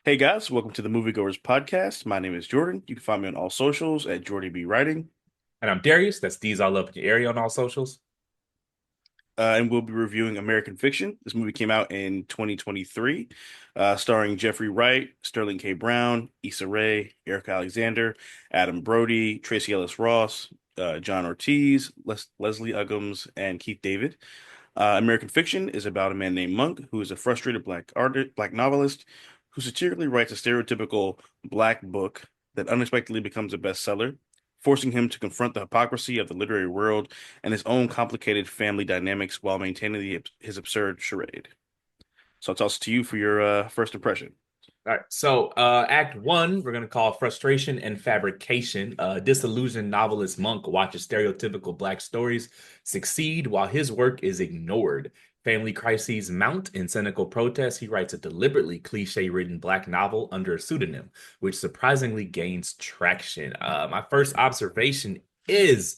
Hey guys, welcome to the Movie Goers podcast. My name is Jordan. You can find me on all socials at Jordy B Writing, And I'm Darius. That's D's all up in your area on all socials. and we'll be reviewing American Fiction. This movie came out in 2023, starring Jeffrey Wright, Sterling K. Brown, Issa Rae, Eric Alexander, Adam Brody, Tracy Ellis Ross, John Ortiz, Leslie Uggams, and Keith David. American Fiction is about a man named Monk who is a frustrated black novelist who satirically writes a stereotypical black book that unexpectedly becomes a bestseller, forcing him to confront the hypocrisy of the literary world and his own complicated family dynamics while maintaining his absurd charade. So I'll toss it to you for your first impression. All right. So, Act One, we're going to call Frustration and Fabrication. Disillusioned novelist Monk watches stereotypical Black stories succeed while his work is ignored. Family crises mount in cynical protest. He writes a deliberately cliche written Black novel under a pseudonym, which surprisingly gains traction. My first observation is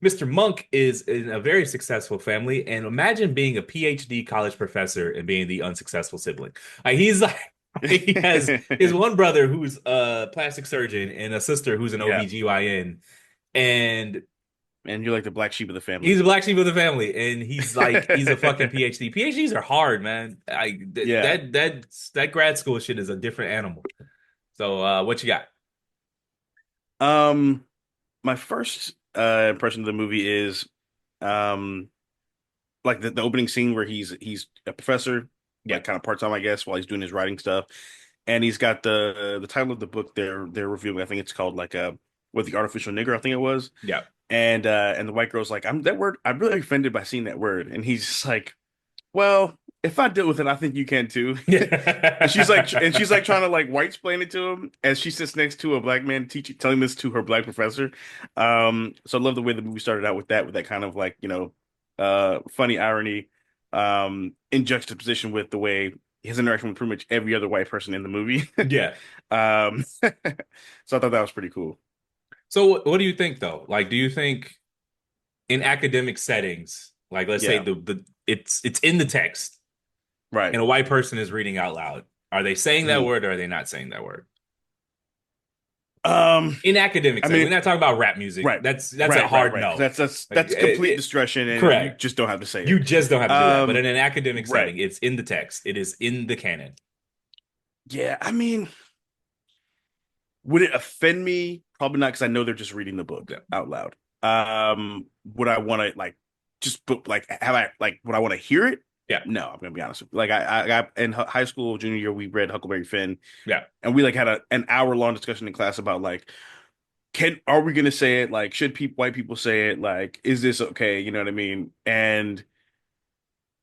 Mr. Monk is in a very successful family. And imagine being a PhD college professor and being the unsuccessful sibling. He's like, he has his one brother who's a plastic surgeon and a sister who's an Yeah, OBGYN. And and you're like the black sheep of the family. he's a black sheep of the family. And he's a fucking PhD. PhDs are hard, man. Yeah. That grad school shit is a different animal. So what you got? Um, my first impression of the movie is um like the opening scene where he's a professor, Yeah. like kind of part-time, I guess, while he's doing his writing stuff. And he's got the title of the book they're reviewing. I think it's called like with the artificial nigger, I think it was. Yeah. And the white girl's like, I'm really offended by seeing that word. And he's just like, well, if I deal with it, I think you can too. And she's like trying to like white explain it to him as she sits next to a black man teaching telling this to her black professor. So I love the way the movie started out with that kind of like, funny irony, in juxtaposition with the way his interaction with pretty much every other white person in the movie. Yeah. So I thought that was pretty cool. So what do you think though? Like, do you think in academic settings, like let's say Yeah, it's in the text right. and a white person is reading out loud, are they saying that Mhm. word or are they not saying that word? Um, In academic I setting, mean, we're not talking about rap music. right, That's a right, hard right. no. That's complete discretion, and you Correct. just don't have to say You it. just don't have to do that. But in an academic Right. setting, it's in the text. It is in the canon. Yeah, I mean, would it offend me? Probably not, because I know they're just reading the book Yeah. out loud. Would I want to like just book like have I like would I want to hear it? Yeah. No, I'm gonna be honest with you. Like I in high school junior year we read Huckleberry Finn, Yeah. and we like had an hour long discussion in class about like can are we gonna say it? Like should people white people say it? Like is this okay? You know what I mean? And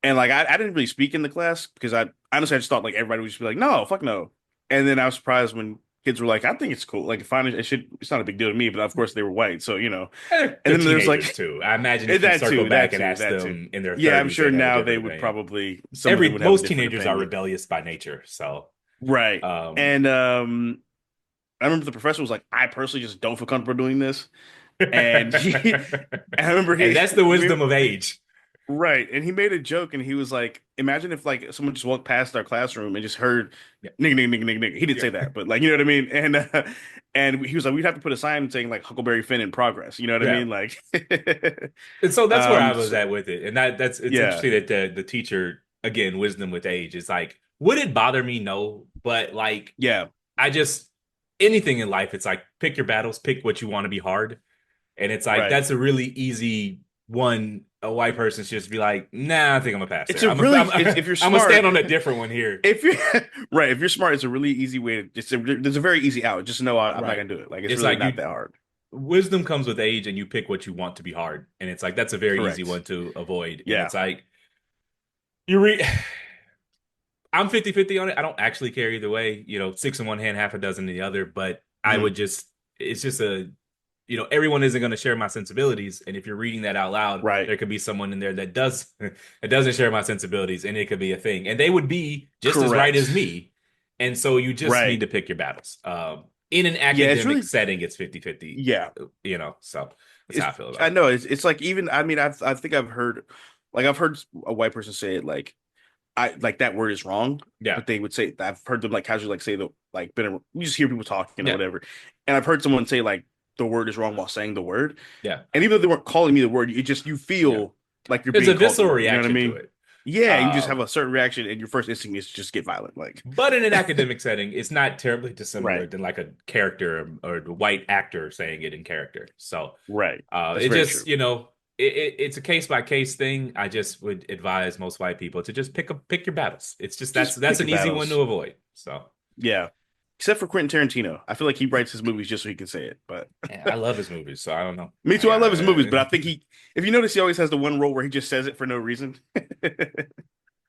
like I didn't really speak in the class because I honestly I just thought like everybody would just be like, no, fuck no. And then I was surprised when kids were like, I think it's cool. Like fine, it's not a big deal to me, but of course they were white, so you know. And They're then there's teenagers like too. I imagine if you that circle too, back that and too, ask that too. them in their Yeah, I'm 30s, sure they'd have a now they different would opinion. probably some of them would have a Most different teenagers are opinion. rebellious by nature. So Right. um And I remember the professor was like, I personally just don't feel comfortable doing this. And I remember and he that's the wisdom of age. right. And he made a joke and he was like, imagine if like someone just walked past our classroom and just heard Yeah. nigga, nigga, nigga, nigga, nigga. He didn't say Yeah. that, but like, you know what I mean? And he was like, we'd have to put a sign saying like Huckleberry Finn in progress. You know what I Yeah. mean? Like, And so that's where I was so, at with it. And that's it's yeah, interesting that the teacher, again, wisdom with age, is like, would it bother me? No. But like yeah, I just anything in life, it's like pick your battles, pick what you want to be hard. And it's like right. that's a really easy one. A white person should just be like, nah, I think I'm a pass It's there. a really, I'm if you're gonna stand smart, on a different one here. if you're right, if you're smart, it's a really easy way to there's a very easy out. Just know I'm not Right. gonna do it. Like, it's It's really like not you that hard. wisdom comes with age and you pick what you want to be hard. And it's like that's a very easy Correct. one to avoid. And Yeah. it's like you read I'm 50-50 on it. I don't actually care either way, six in one hand, half a dozen in the other, but I Mhm. would just it's just everyone isn't going to share my sensibilities. And if you're reading that out loud, Right. there could be someone in there that does that doesn't share my sensibilities, and it could be a thing. And they would be just as right Correct. as me. And so you just need Right. to pick your battles. In an Yeah, it's academic really setting, it's 50-50, yeah. so that's how It's I feel I about it. know it's like even I mean I think I've heard a white person say it like I like that word is wrong, Yeah. but they would say I've heard them like casually like say the like been you just hear people talking or Yeah. whatever, and I've heard someone say like the word is wrong while saying the word, Yeah. and even though they weren't calling me the word, you Yeah. feel like you're There's a being called the visceral word. You know what I reaction to mean? it. Yeah, you just have Um, a certain reaction, and your first instinct is to just get violent. Like, but in an academic setting, it's not terribly dissimilar right, than like a character or the white actor saying it in character. So right. That's it very just, true. it's a case by case thing. I just would advise most white people to just pick your battles. It's just Just that's pick an your easy one to battles. avoid. So Yeah, except for Quentin Tarantino, I feel like he writes his movies just so he can say it. But yeah, I love his movies, so I don't know. me too. I love his movies, but I I, think if you notice, he always has the one role where he just says it for no reason.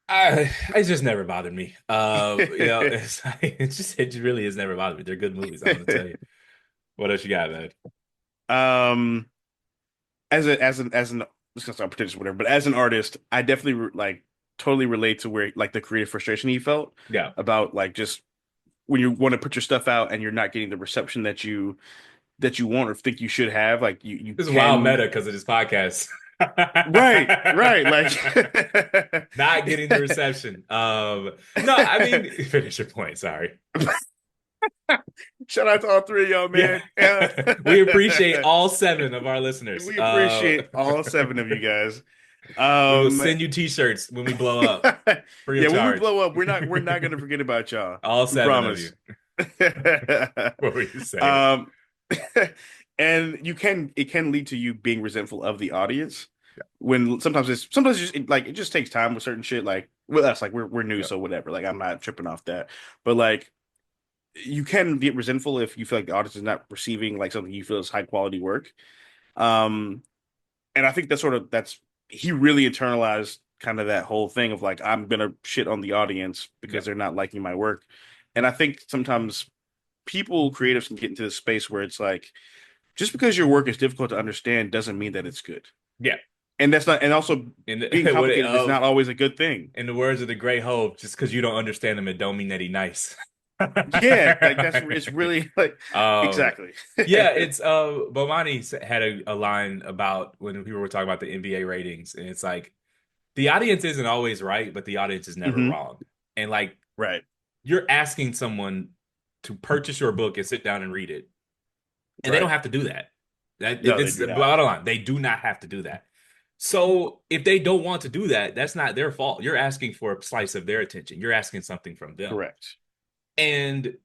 it's just never bothered me. It just really has never bothered me. They're good movies. I'm gonna tell you. What else you got, man? um, as an this gonna sound pretentious, whatever, but as an artist, I definitely like totally relate to where like the creative frustration he felt Yeah, about like just when you want to put your stuff out and you're not getting the reception that you want or think you should have. Like you this is wild can meta because of this podcast. right like Not getting the reception. No, I mean, finish your point. Sorry. shout out to all three of y'all, Yeah, man. we appreciate all seven of our listeners. We appreciate all seven of you guys. We will Um, send you T-shirts when we blow up, free of yeah, when we charge. blow up, we're not gonna forget about y'all. All We seven of you. promise. What were you saying? Um, and it can lead to you being resentful of the audience when sometimes it's just like it just takes time with certain shit. Like with us, like we're new, Yeah, so whatever. Like I'm not tripping off that, but like you can get resentful if you feel like the audience is not receiving like something you feel is high quality work. Um, and I think that's he really internalized kind of that whole thing of like I'm gonna shit on the audience yeah, because they're not liking my work. And I think sometimes people creatives can get into this space where it's like just because your work is difficult to understand doesn't mean that it's good. yeah. And that's not and also In being what complicated is not always a good thing. in the words of the Great Hope, just because you don't understand him, it don't mean that he nice. Yeah, like that's it's really like um, exactly. yeah, it's Bomani had a line about when people were talking about the NBA ratings, and it's like the audience isn't always right, but the audience is never Hmm. wrong. And like Right. you're asking someone to purchase your book and sit down and read it, and they don't Right. have to do that. No, they It's do the not. bottom line. They do not have to do that. So if they don't want to do that, that's not their fault. You're asking for a slice of their attention. You're asking something from them. Correct. And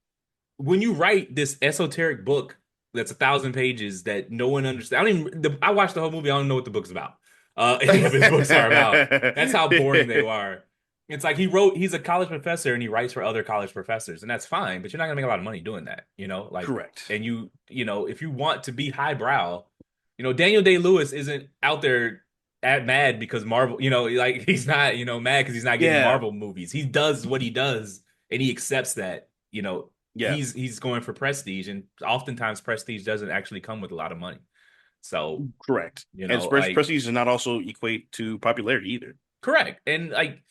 when you write this esoteric book that's 1,000 pages that no one understands, I don't even. I watched the whole movie. I don't know what the book's about. Any of his books are about. That's how boring they are. It's like he's a college professor and he writes for other college professors, and that's fine, but you're not gonna make a lot of money doing that, like, Correct. and if you want to be highbrow, Daniel Day-Lewis isn't out there at mad because Marvel, like he's not, mad because he's not getting Yeah. Marvel movies. He does what he does and he accepts that, Yeah. he's going for prestige, and oftentimes prestige doesn't actually come with a lot of money. So, Correct. And like, prestige does not also equate to popularity either. correct. And like,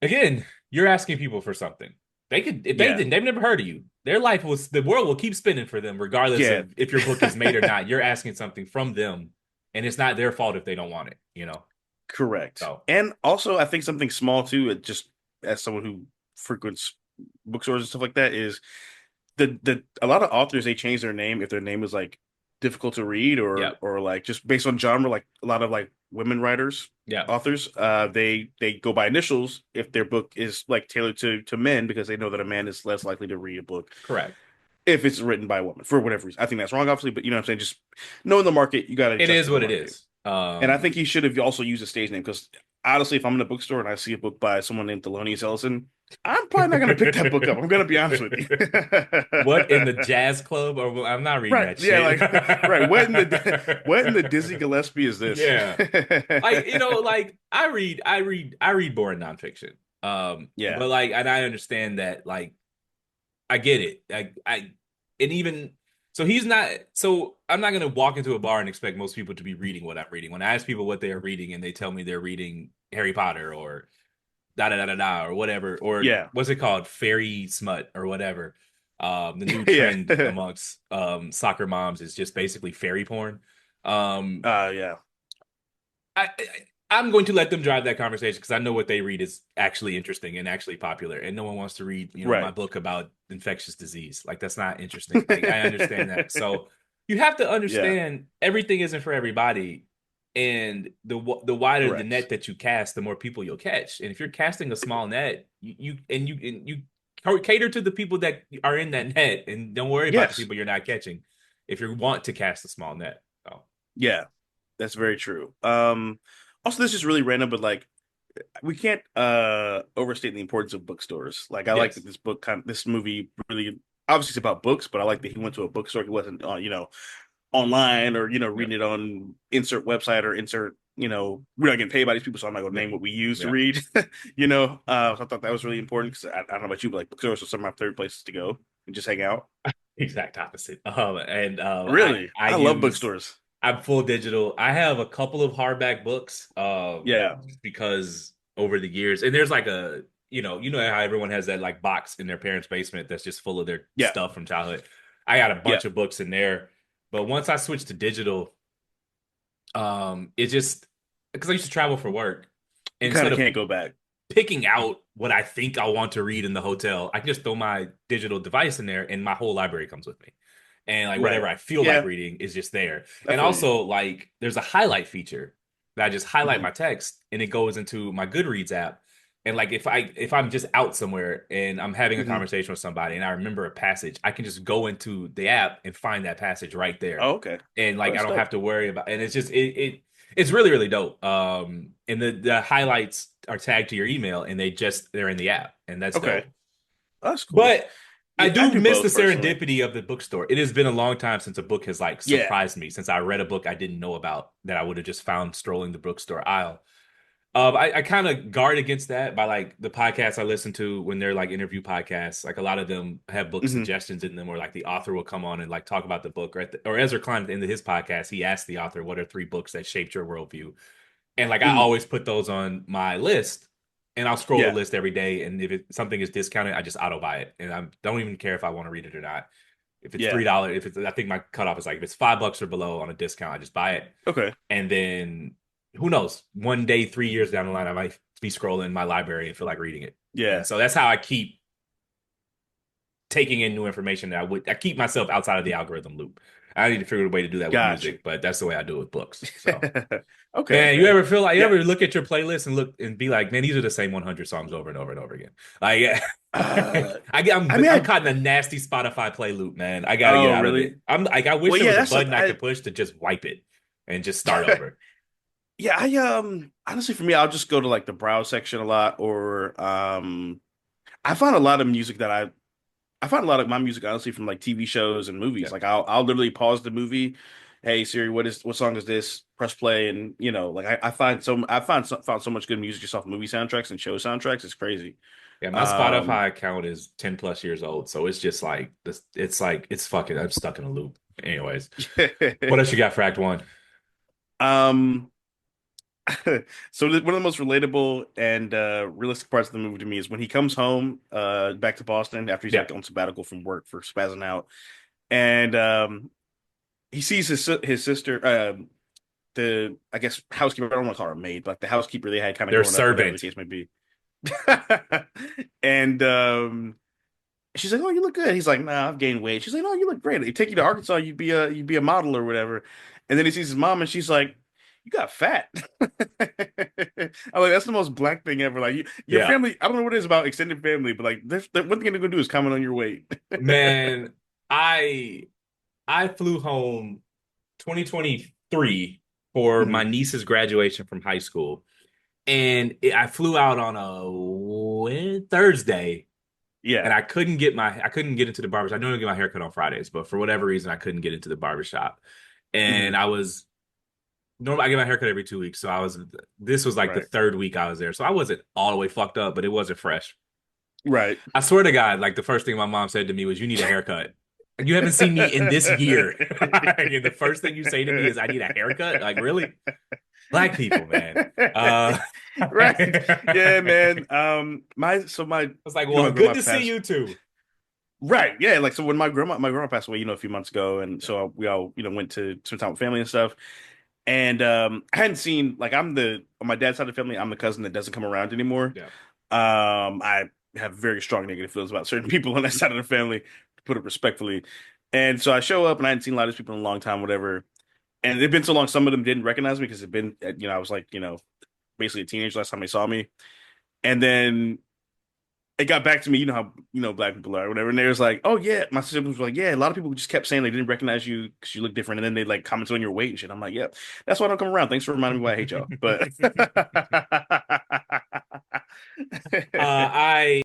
again, you're asking people for something. They could, if they Yeah. didn't, they've never heard of you. The world will keep spinning for them, regardless Yeah. of if your book is made or not. You're asking something from them, and it's not their fault if they don't want it. Correct. So, And also, I think something small too, it just as someone who frequents bookstores and stuff like that, is the a lot of authors they change their name if their name is like difficult to read yeah, or like just based on genre, like a lot of like women writers, yeah, authors, they go by initials if their book is like tailored to men because they know that a man is less likely to read a book correct. if it's written by a woman for whatever reason. I think that's wrong, obviously, but you know what I'm saying? Just knowing the market, you got to It adjust is to the what it market. is. And I think he should have also used a stage name because honestly, if I'm in a bookstore and I see a book by someone named Thelonious Ellison, I'm probably not going to pick that book up. I'm going to be honest with you. What in the jazz club? Or I'm not reading Right. that Yeah. shit. Like, right. What in the Dizzy Gillespie is this? Yeah. Like, like I read boring nonfiction. Yeah. But like, and I understand that, like, I get it. And even so, I'm not gonna walk into a bar and expect most people to be reading what I'm reading. When I ask people what they are reading and they tell me they're reading Harry Potter or da da da da da or whatever, or Yeah. what's it called, fairy smut or whatever. The new Yeah. trend amongst soccer moms is just basically fairy porn. Um, Yeah. I I'm going to let them drive that conversation because I know what they read is actually interesting and actually popular, and no one wants to read, my Right. book about infectious disease. Like that's not interesting. Like I understand that. So you have to Yeah. understand everything isn't for everybody, and the wider the net Correct. that you cast, the more people you'll catch. And if you're casting a small net, you cater to the people that are in that net, and don't worry about the Yes. people you're not catching. If you want to cast a small net, so Yeah. That's very true. Also this is really random, but like we can't overstate the importance of bookstores. Like I like that yes, this movie really obviously it's about books, but I like that he went to a bookstore. He wasn't online or yeah, reading it on insert website or insert we're not getting paid by these people, so I'm not gonna yeah, name what we use to yeah. read. So I thought that was really important because I don't know about you, but like bookstores are some of my favorite places to go and just hang out. Exact opposite. And Really, I I love use bookstores. I'm full digital. I have a couple of hardback books, Yeah, because over the years, and there's like you know how everyone has that like box in their parents' basement that's just full of their yeah, stuff from childhood. I got a yeah. bunch of books in there, but once I switched to digital, it just because I used to travel for work, You kind instead of of can't go back. picking out what I think I want to read in the hotel, I can just throw my digital device in there and my whole library comes with me. And like Right. whatever I feel like Yeah, reading is just there. I And feel you. also like there's a highlight feature that I just highlight Hmm. my text and it goes into my Goodreads app. And like if I'm just out somewhere and I'm having a Hmm. conversation with somebody and I remember a passage, I can just go into the app and find that passage right there. Oh, okay. And Oh, like I that's don't have dope. to worry about, and it's just it's really really dope. And the highlights are tagged to your email and they're in the app and that's Okay, dope. oh, that's cool. But I Yeah, I do do miss the both personally. serendipity of the bookstore. It has been a long time since a book has like Yeah. surprised me, since I read a book I didn't know about that I would have just found strolling the bookstore aisle. I kind of guard against that by like the podcasts I listen to when they're like interview podcasts. Like a lot of them have book Hmm. suggestions in them, or like the author will come on and like talk about the book. Or Ezra Klein at the end of his podcast, he asked the author, "What are three books that shaped your worldview?" And like I Hmm. always put those on my list, and I'll scroll the Yeah. list every day. And if something is discounted, I just auto buy it, and I don't even care if I want to read it or not. If it's Yeah. $3, if it's I think my cutoff is like if it's $5 or below on a discount, I just buy it. Okay. And then who knows? One day, 3 years down the line, I might be scrolling my library and feel like reading it. And Yeah. so that's how I keep taking in new information that I keep myself outside of the algorithm loop. I need to figure out a way to do that with Gotcha. music, but that's the way I do it with books. So Okay. man, you Okay. ever feel like you Yeah. ever look at your playlist and look and be like, man, these are the same 100 songs over and over and over again. Like, Uh, I mean, I'm I. caught in a nasty Spotify play loop, man. I got to get Oh, out of really? it. I'm like, I wish Well, there yeah. was a That's button something. I could push to just wipe it and just start over. Yeah. I honestly, for me, I'll just go to like the browse section a lot, or I find a lot of music that I find a lot of my music honestly from like TV shows and movies. Yeah, Like I'll literally pause the movie. Hey Siri, what song is this? Press play, and like found so much good music just off movie soundtracks and show soundtracks. It's crazy. yeah. My Um, Spotify account is 10 plus years old, so it's just like this. It's like it's fucking. I'm stuck in a loop. Anyways, what else you got for Act One? um, so one of the most relatable and realistic parts of the movie to me is when he comes home back to Boston after he's Yeah, like on sabbatical from work for spazzing out, and he sees his sister the I guess housekeeper. I don't want to call her a maid, but like the housekeeper they had kind of their growing up, whatever the servant. case may be. And she's like, "Oh, you look good." He's like, "Nah, I've gained weight." She's like, "No, you look great. They take you to Arkansas, you'd be a model or whatever." And then he sees his mom, and she's like, "You got fat." I'm like, that's the most black thing ever. Like, your Yeah, family. I don't know what it is about extended family, but like, one thing they're gonna do is comment on your weight. man. I I flew home 2023 for my Mhm. niece's graduation from high school. And I flew out on a Thursday and Yeah. I couldn't get into the barbershop. I normally get my haircut on Fridays, but for whatever reason I couldn't get into the barbershop. And Mhm. I was normally I get my haircut every 2 weeks. So this was like the Right. third week I was there. So I wasn't all the way fucked up, but it wasn't fresh. Right. I swear to God, like the first thing my mom said to me was, "You need a haircut." Like, you haven't seen me in this year. And the first thing you say to me is, "I need a haircut." Like, really? Black people, man. Right. Yeah, I man. My was like, my well, good grandma to see passed. you too. Right. Yeah. Like so when my grandma passed away, a few months ago, and Yeah. so we all went to spend time with family and stuff. And I hadn't seen like I'm the on my dad's side of the family, I'm the cousin that doesn't come around anymore. Yeah. I have very strong negative feelings about certain people on that side of the family, to put it respectfully. And so I show up and I hadn't seen a lot of these people in a long time, whatever. And it'd been so long, some of them didn't recognize me because it'd been, I was like, basically a teenager last time they saw me. And then it got back to me, you know how black people are, or whatever. And they was like, "Oh yeah," my siblings were like, "Yeah." A lot of people just kept saying they didn't recognize you because you look different, and then they like commented on your weight and shit. I'm like, "Yeah, that's why I don't come around." Thanks for reminding me why I hate y'all. But I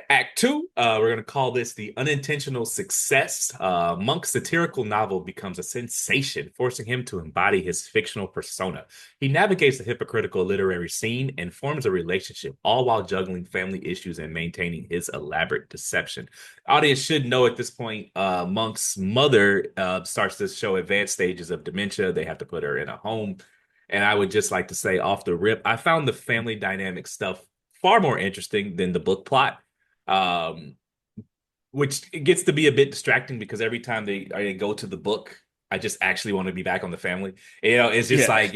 Act two, we're going to call this the unintentional success. Monk's satirical novel becomes a sensation, forcing him to embody his fictional persona. He navigates the hypocritical literary scene and forms a relationship, all while juggling family issues and maintaining his elaborate deception. Audience should know at this point, Monk's mother starts to show advanced stages of dementia. They have to put her in a home. And I would just like to say off the rip, I found the family dynamic stuff far more interesting than the book plot, um, which gets to be a bit distracting because every time they go to the book, I just actually want to be back on the family. It's just yeah, like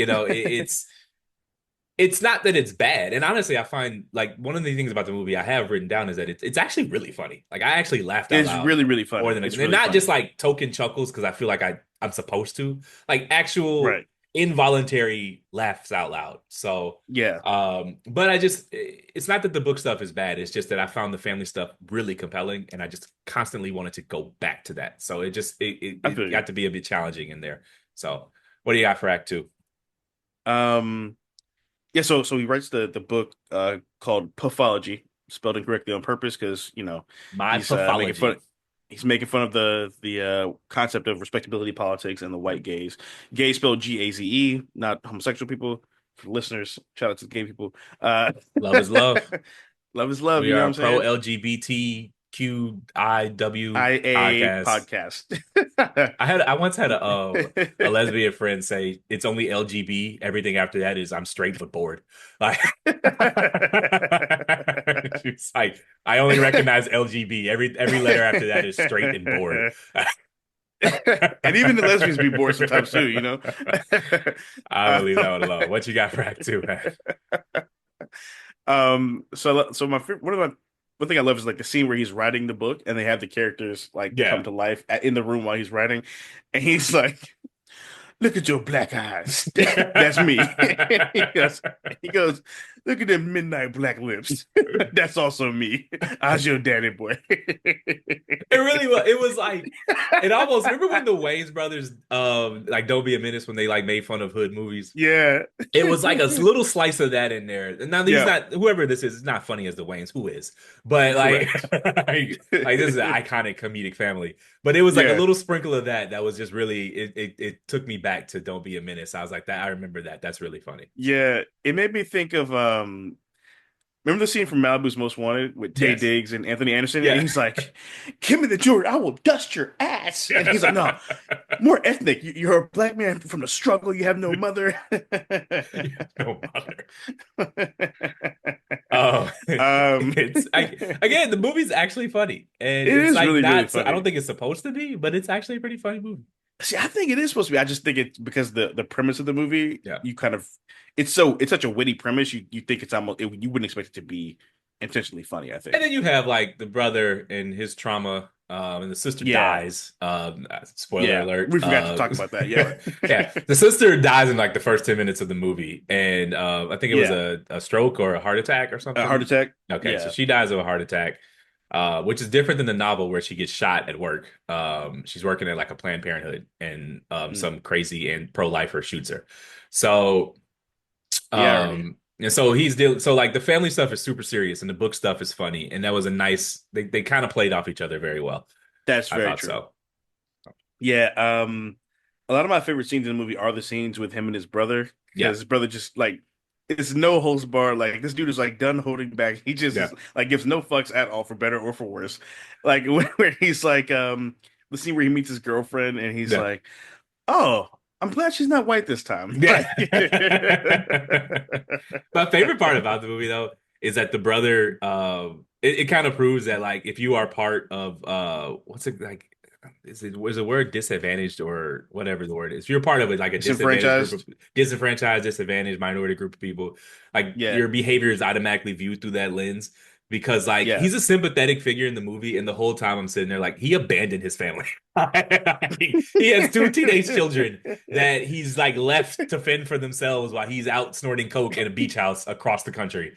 it's not that it's bad. And honestly, I find like one of the things about the movie I have written down is that it's actually really funny. Like I actually laughed out it's loud really really more funny. than It's and really not just funny. like token chuckles because I feel like I'm supposed to like actual Right? involuntary laughs out loud. So Yeah, but I just it's not that the book stuff is bad. It's just that I found the family stuff really compelling and I just constantly wanted to go back to that. So I it feel you. got to be a bit challenging in there. So what do you got for Act Two? Um, yeah. So he writes the book called Puffology, spelled incorrectly on purpose because My he's making fun. pathology. He's making fun of the concept of respectability politics and the white gays. Gay spelled Gaze, not homosexual people. For listeners, shout out to the gay people. Love is love. Love is love. We You know are what a I'm pro saying? LGBTQIW IA podcast. podcast. I once had a lesbian friend say it's only LGB. Everything after that is I'm straight but bored. Like she's like, I only recognize LGB. Every letter after that is straight and bored. And even the lesbians be bored sometimes too, you know? I will leave that one alone. What you got for Act Two, man? So one thing I love is like the scene where he's writing the book and they have the characters like come Yeah. to life in the room while he's writing, and he's like, "Look at your black eyes. That's me." He goes, "Look at them midnight black lips. That's also me. I was your daddy boy." It really was. It was like it almost remember when the Wayans brothers like Don't Be a Menace when they like made fun of hood movies. Yeah. It was like a little slice of that in there. Now he's Yeah, not whoever this is not funny as the Wayans, who is, but like correct. like this is an iconic comedic family. But it was like a Yeah. little sprinkle of that was just really it took me back to Don't Be a Menace. I was like that I remember that. That's really funny. Yeah. It made me think of remember the scene from Malibu's Most Wanted with Tay Yes. Diggs and Anthony Anderson? And Yeah. he's like, "Give me the jewelry, I will dust your ass." And he's like, "No, more ethnic. You're a black man from the struggle. You have no mother." No bother. Oh, It again, the movie's actually funny, and it's is like really, really not. I don't funny. think it's supposed to be, but it's actually a pretty funny movie. See, I think it is supposed to be. I just think it's because the premise of the movie, Yeah, you kind of, it's such a witty premise. You think it's almost you wouldn't expect it to be intentionally funny. I and think. then you have like the brother and his trauma, and the sister Yeah, dies. Spoiler yeah. alert. We forgot to talk about that. Yeah, Yeah, the sister dies in like the first 10 minutes of the movie, and I think it was yeah. a stroke or a heart attack or A heart something. attack. Okay, so Yeah. she dies of a heart attack, which is different than the novel where she gets shot at work. She's working at like a Planned Parenthood, and Mm. some crazy and pro-lifer shoots her. So, The irony. and so he's dealing. So like the family stuff is super serious, and the book stuff is funny, and that was a nice. They kind of played off each other very well. That's I very thought true. so. Yeah. A lot of my favorite scenes in the movie are the scenes with him and his brother Yeah, because his brother just like it's no holds bar. Like this dude is like done holding back. He just yeah, is, like gives no fucks at all for better or for worse. Like where he's like the scene where he meets his girlfriend and he's yeah. like, "Oh, I'm glad she's not white this time." Yeah. Like My favorite part about the movie though is that the brother it kind of proves that like if you are part of what's it like is the word disadvantaged or whatever the word is. If you're part of it like a disadvantaged group of Disenfranchised. disenfranchised, disadvantaged minority group of people, like Yeah, your behavior is automatically viewed through that lens because like yeah. he's a sympathetic figure in the movie and the whole time I'm sitting there like he abandoned his family. He has two teenage children that he's like left to fend for themselves while he's out snorting coke in a beach house across the country.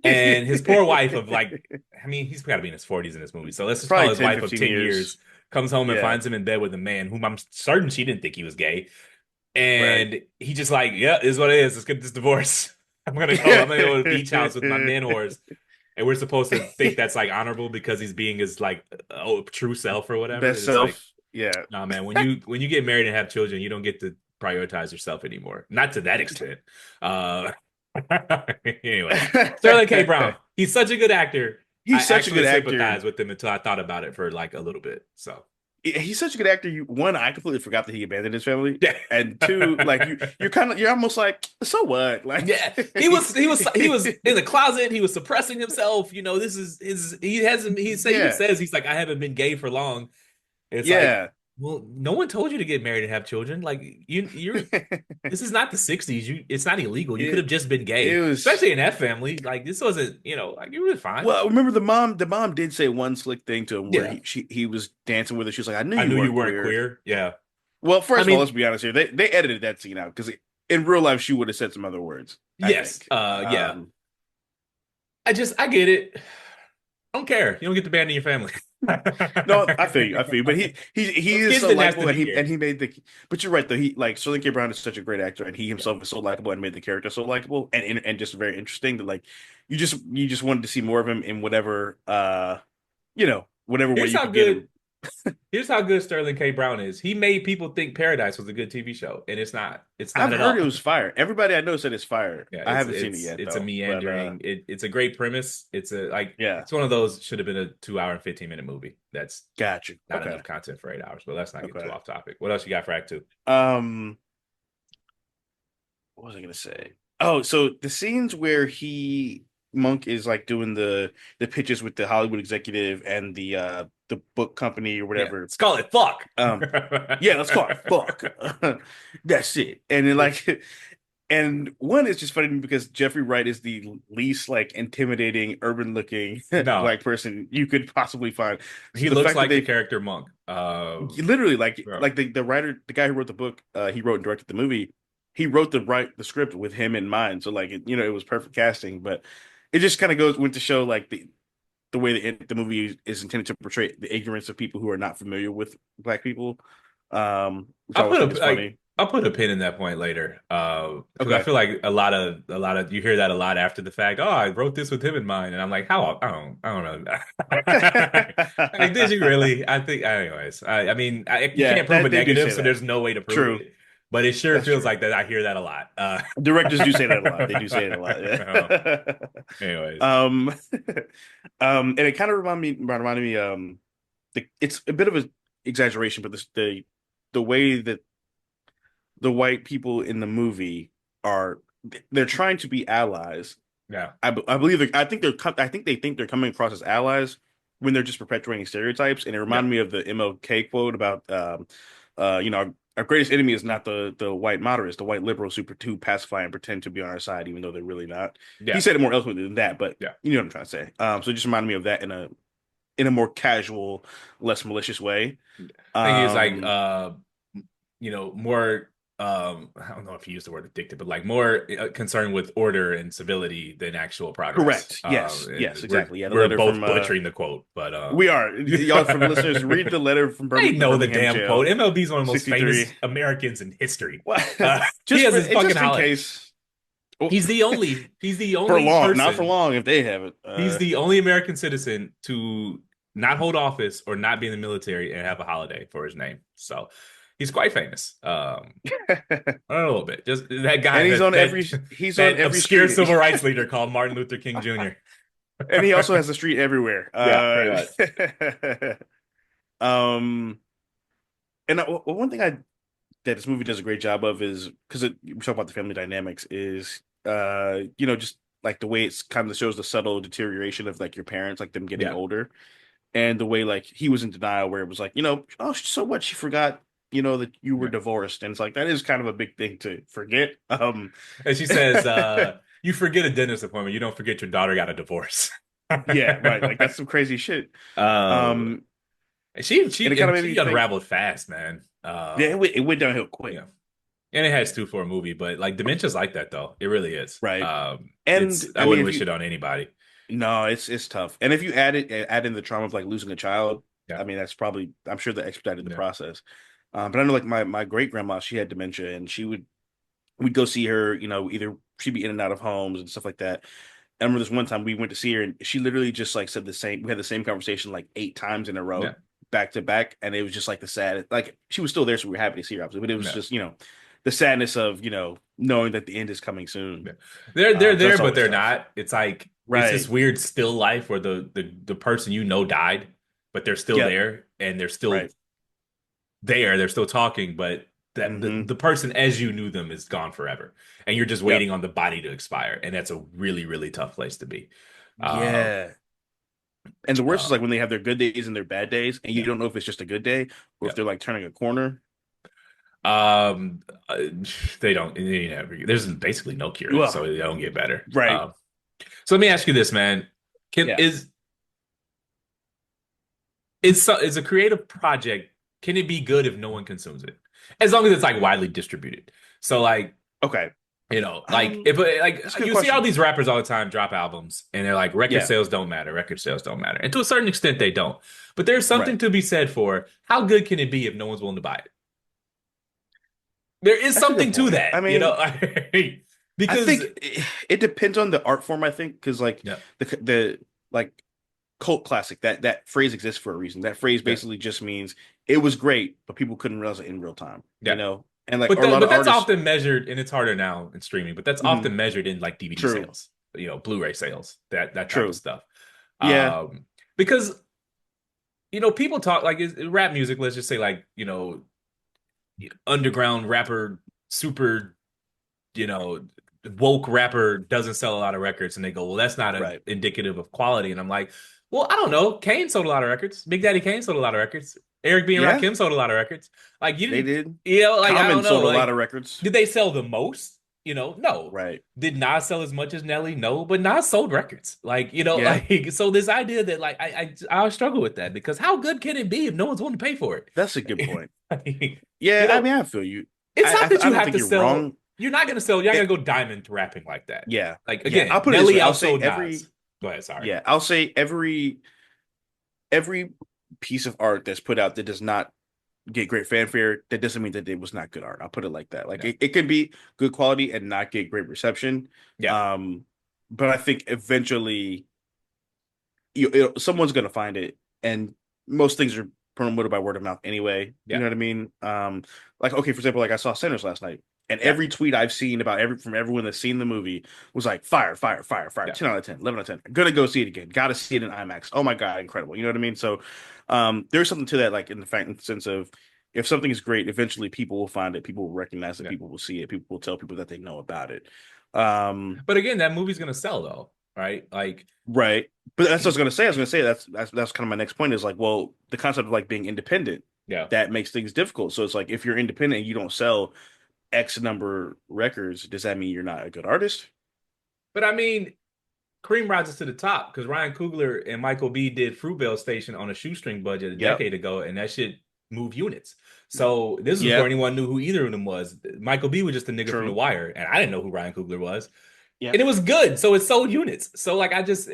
And his poor wife of like, I mean, he's got to be in his 40s in this movie. So let's just call Probably his 10, wife of 15 10 years. years, comes home and Yeah, finds him in bed with a man whom I'm certain she didn't think he was gay. right. And he just like, yeah, is what it is. Let's get this divorce. I'm gonna go to the beach house with my men whores. And we're supposed to think that's like honorable because he's being his like true self or whatever. Best And it's like, self. Yeah. nah, man, when you get married and have children, you don't get to prioritize yourself anymore. Not to that extent. Uh anyways, Sterling K. Brown. He's such a good actor. I He's such a good actually actor. sympathize with him until I thought about it for like a little bit. So He's such a good actor. One, I completely forgot that he abandoned his family, yeah. and two, like you're almost like, so what? Like, Yeah, he was in the closet. He was suppressing himself. This is his. He hasn't. Even yeah, says he's like I haven't been gay for long. It's like, yeah. well, no one told you to get married and have children. Like you're. This is not the '60s. It's not illegal. You could it have just been it gay, was especially in that family. Like this wasn't. Like you were fine. well. Remember the mom did say one slick thing to him where Yeah, he was dancing with her. She was like, "I knew I you knew you weren't weren't queer." queer. Yeah, Well, I first of all, mean, let's be honest here. They edited that scene out because in real life she would have said some other words. I yes. think. Yeah. I get it. I don't care. You don't get to abandon your family. No, I feel you. I feel you. But he Those is kids so didn't have to likable, and be he here. and he made the. But you're right though. He like Sterling K. Brown is such a great actor, and he himself is so likable and made the character so likable and just very interesting that like you just wanted to see more of him in whatever whatever way Here's you how could get good him. Here's how good Sterling K. Brown is. He made people think Paradise was a good TV show, and it's not. It's I've not at heard it all. was fire. Everybody I know said it's fire. Yeah, I it's haven't seen it it's yet it's a though. But meandering. It's a great premise. It's a like yeah, it's one of those should have been a 2 hour and 15 minute movie. That's got you. not Okay, enough content for 8 hours. But let's not get too okay. off topic. What else you got for Act Two? Um, what was I gonna say? Oh, so the scenes where Monk is like doing the pitches with the Hollywood executive and the book company or Yeah, whatever. Scarlet. Fuck. Um, yeah, let's call it fuck. That's it. And then like and one is just funny to me because Jeffrey Wright is the least like intimidating, urban looking No, black person you could possibly find. So he the looks fact that like the they character Monk. literally like Bro. like the writer, the guy who wrote the book, he wrote and directed the movie. He wrote the script with him in mind, so like it was perfect casting. But it just kind of went to show like the way the movie is intended to portray the ignorance of people who are not familiar with black people, which I I'll always put a think is like funny. I'll put a pin in that point later. Because I Okay. feel like a lot of you hear that a lot after the fact. Oh, I wrote this with him in mind, and I'm like, how? I don't know. Like, did you really? I think, anyways. I mean, you Yeah, can't prove a that they do negative, say so that. there's no way to prove True. it. But it sure That's feels true. like that. I hear that a lot. Directors do say that a lot. They do say it a lot. Anyways, Yeah. And it kind of reminded me, it's a bit of an exaggeration, but the way that the white people in the movie are, they're trying to be allies. yeah, I believe I think they think they're coming across as allies when they're just perpetuating stereotypes. And it yeah, reminded me of the MLK quote about our greatest enemy is not the white moderates, the white liberals who pacify and pretend to be on our side, even though they're really not. He yeah, said it more eloquently than that, but yeah. you know what I'm trying to say. So it just reminded me of that in a more casual, less malicious way. I think he's like Um, more I don't know if he used the word addicted, but like more concerned with order and civility than actual progress. Correct. Yes. And Yes. we're Exactly. Yeah. The we're letter both from butchering the quote, but we are y'all for the listeners. Read the letter from I The know the Birmingham damn quote. jail, MLB is one of the most 63. famous Americans in history. Well, He has his fucking just in holiday. case. Oh, He's the for only long, not for person. long if they have it. He's the only American citizen to not hold office or not be in the military and have a holiday for his name. So he's quite famous. A little bit. Just that guy And that he's on that every obscure street. civil rights leader called Martin Luther King Jr. And he also has a street everywhere. Yeah, pretty much. Um, and one thing that this movie does a great job of is because we talk about the family dynamics is just like the way it's kind of shows the subtle deterioration of like your parents, like them getting Yeah. older, and the way like he was in denial, where it was like, oh, so what? She forgot, that you were Yeah. divorced, and it's like that is kind of a big thing to forget. And she says, you forget a dentist appointment, you don't forget your daughter got a divorce. Yeah, right. Like that's some crazy shit. Oh, Um, and she and it she kind of and made me she think. unraveled fast, man. Yeah, it went downhill quick. Yeah. And it has to for a movie, but like dementia's like that though. It really is. Right. It's And I I mean, wouldn't if wish you it on anybody. no, it's tough. And if you add in the trauma of like losing a child, Yeah. I mean, that's probably I'm sure that expedited the Yeah. process. But I know like my great grandma, she had dementia, and we'd go see her. Either she'd be in and out of homes and stuff like that. I remember this one time we went to see her, and she literally just like said the same. We had the same conversation like 8 times in a Yeah. row, back to back, and it was just like the sad. Like she was still there, so we were happy to see her, obviously. But it was Yeah. just the sadness of knowing that the end is coming soon. Yeah. They're So there, that's but always they're tough. not. It's like it's this Right. weird still life where the person you know died, but they're still Yep. there and they're still Right. there. They're still talking, but that Hmm. the person as you knew them is gone forever, and you're just Yep. waiting on the body to expire, and that's a really really tough place to be. Uh, Yeah. And the worst is uh, like when they have their good days and their bad days, and you yeah, don't know if it's just a good day or yeah. if they're like turning a corner. Um, uh, they don't. There's basically no cure, Well, so they don't get better. right. So let me ask you this, man. Can Yeah. is a creative project, can it be good if no one consumes it? As long as it's like widely distributed. So like, Okay. like if like That's a good you see all question. these rappers all the time drop albums and they're like record Yeah. sales don't matter, record sales don't matter. And to a certain extent they don't. But there's something Right. to be said for how good can it be if no one's willing to buy it? There is That's a good something to point. I that, mean, I because think it depends on the art form, I think, because like yeah, the like cult classic, that phrase exists for a reason. That phrase yeah, basically just means it was great, but people couldn't realize it in real time, yeah. And like or a lot But of that's artists. often measured, and it's harder now in streaming, but that's Mhm. often measured in like DVD True. sales, Blu-ray sales, that type of True. stuff. Yeah. Because people talk like rap music, let's just say like, underground rapper, super, you know, woke rapper doesn't sell a lot of records, and they go, well, that's not a Right. indicative of quality. And I'm like, well, I don't know. Kane sold a lot of records. Big Daddy Kane sold a lot of records. Eric B. and Yeah. Rakim sold a lot of records. Like you They didn't, did. like I Common don't know. sold a lot Like, of records. did they sell the most? No. Right. Did Nas sell as much as Nelly? No, but Nas sold records. Like, Yeah. like so this idea that like I struggle with that because how good can it be if no one's willing to pay for That's a good it? point. Like, Yeah, you I know, mean, I feel you. it's not that I you don't have think to you're sell. wrong. You're not gonna sell. You're not It, gonna go diamond rapping like that. yeah. Like Yeah. I'll again, put it this way. Nelly I'll say outsold Nas. Go ahead. Sorry. I'll say every piece of art that's put out that does not get great fanfare, that doesn't mean that it was not good art. I'll put it like that. Like Yeah. it can be good quality and not get great reception. Yeah. Um, but I think eventually someone's gonna find it, and most things are promoted by word of mouth anyway. You Yeah. know what I mean? Like okay, for example, like I saw Sinners last night, and Yeah. every tweet I've seen about from everyone that's seen the movie was like fire, fire, fire, fire, Yeah. 10 out of 10, 11 out of 10. Gonna go see it again. Gotta see it in IMAX. Oh my God, incredible. You know what I mean? So there's something to that, like in the sense of if something is great, eventually people will find it, people will recognize it, Yeah. people will see it, people will tell people that they know about it. Um, But again, that movie's gonna sell though, right? Like, Right. But that's what I was gonna say. I was gonna say that's kind of my next point is like, well, the concept of like being independent, yeah. that makes things difficult. So it's like if you're independent and you don't sell X number records, does that mean you're not a good artist? But I mean, cream rises to the top because Ryan Coogler and Michael B did Fruitvale Station on a shoestring budget a Yep. decade ago, and that shit moved units. So this is before Yep. anyone knew who either of them was. Michael B was just a nigga from The True. Wire, and I didn't know who Ryan Coogler was. And Yep. it was good, so it sold units. So like I just,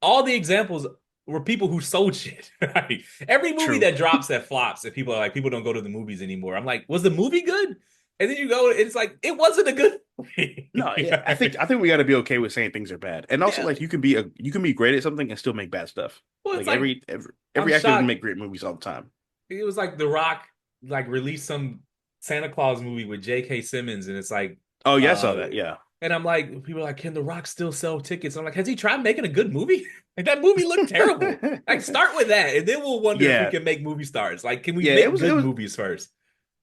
all the examples were people who sold shit. Right? Every movie True. that drops that flops, and people are like, people don't go to the movies anymore. I'm like, was the movie good? And then you go, it's like it wasn't a good movie. No, yeah. I think we got to be okay with saying things are bad, and also Yeah. like you can be great at something and still make bad stuff. Well, it's Like like I'm every actor doesn't shocked. make great movies all the time. It was like The Rock like released some Santa Claus movie with J.K. Simmons, and it's like, Oh yeah, I saw uh, that. Yeah. and I'm like, people are like, can The Rock still sell tickets? I'm like, has he tried making a good movie? Like that movie looked terrible. Like start with that, and then we'll wonder if we Yeah. can make movie stars. Like, can we Yeah. make good movies first?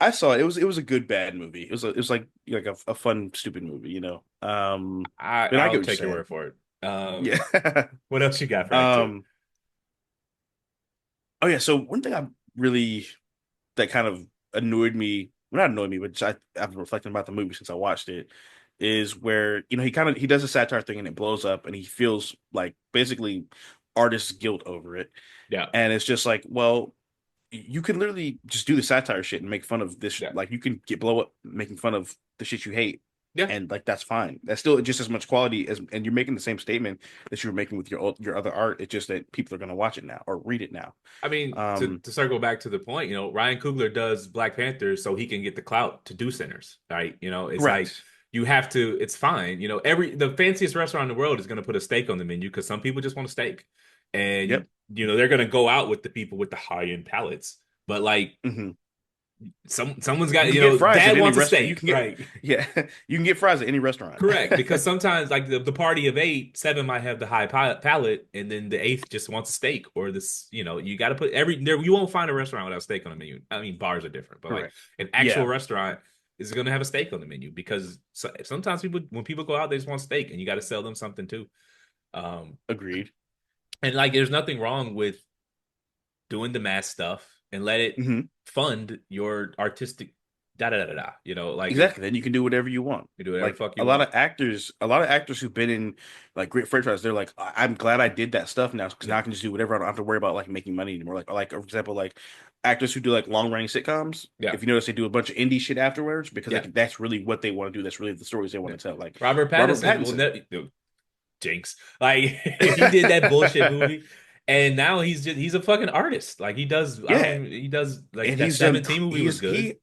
I saw it. It was a good bad movie. It was like a fun stupid movie, you know. And I get I'll what you're take your saying. word for it. Yeah. What else you got for Act Two? um. Oh yeah. So one thing I really that kind of annoyed me, well, not annoyed me, but I've been reflecting about the movie since I watched it, is where he does a satire thing and it blows up and he feels like basically artist guilt over it. Yeah, And it's just like, well, you can literally just do the satire shit and make fun of this. yeah, Like you can get blow up making fun of the shit you hate. yeah. And like that's fine. That's still just as much quality as, and you're making the same statement that you were making with your other art. It's just that people are gonna watch it now or read it now. I mean, Um, to circle back to the point, Ryan Coogler does Black Panther so he can get the clout to do Sinners, right? It's like correct. you have to. It's fine. The fanciest restaurant in the world is going to put a steak on the menu because some people just want a steak, and Yep. they're going to go out with the people with the high end palates. But like Hmm. someone's got, You can get fries at dad any wants a restaurant. You steak, can get, right? yeah, you can get fries at any restaurant. Correct, because sometimes like the party of eight, seven might have the high palate, and then the eighth just wants a steak or this. You got to put every there. You won't find a restaurant without steak on the menu. I mean, bars are different, but like Correct. an actual Yeah, restaurant is going to have a steak on the menu because sometimes when people go out, they just want steak, and you got to sell them something too. Um, agreed. and like, there's nothing wrong with doing the mass stuff and let it Hmm. fund your artistic da da da da. Like if Exactly. Then you can do whatever you want. you do whatever the Like fuck you want. a lot of actors who've been in like great franchises, they're like, I'm glad I did that stuff now because Yeah, now I can just do whatever. I don't have to worry about like making money anymore. Like for example, like actors who do like long running sitcoms. yeah, If you notice, they do a bunch of indie shit afterwards because yeah. like that's really what they want to do. That's really the stories they Yeah. want to tell. Like Robert Robert Pattinson will Pattinson. never Jinx. Like he did that bullshit movie, and now he's a fucking artist. Like he does. I don't Yeah, even. He does like and that he's done. 17 movie was good.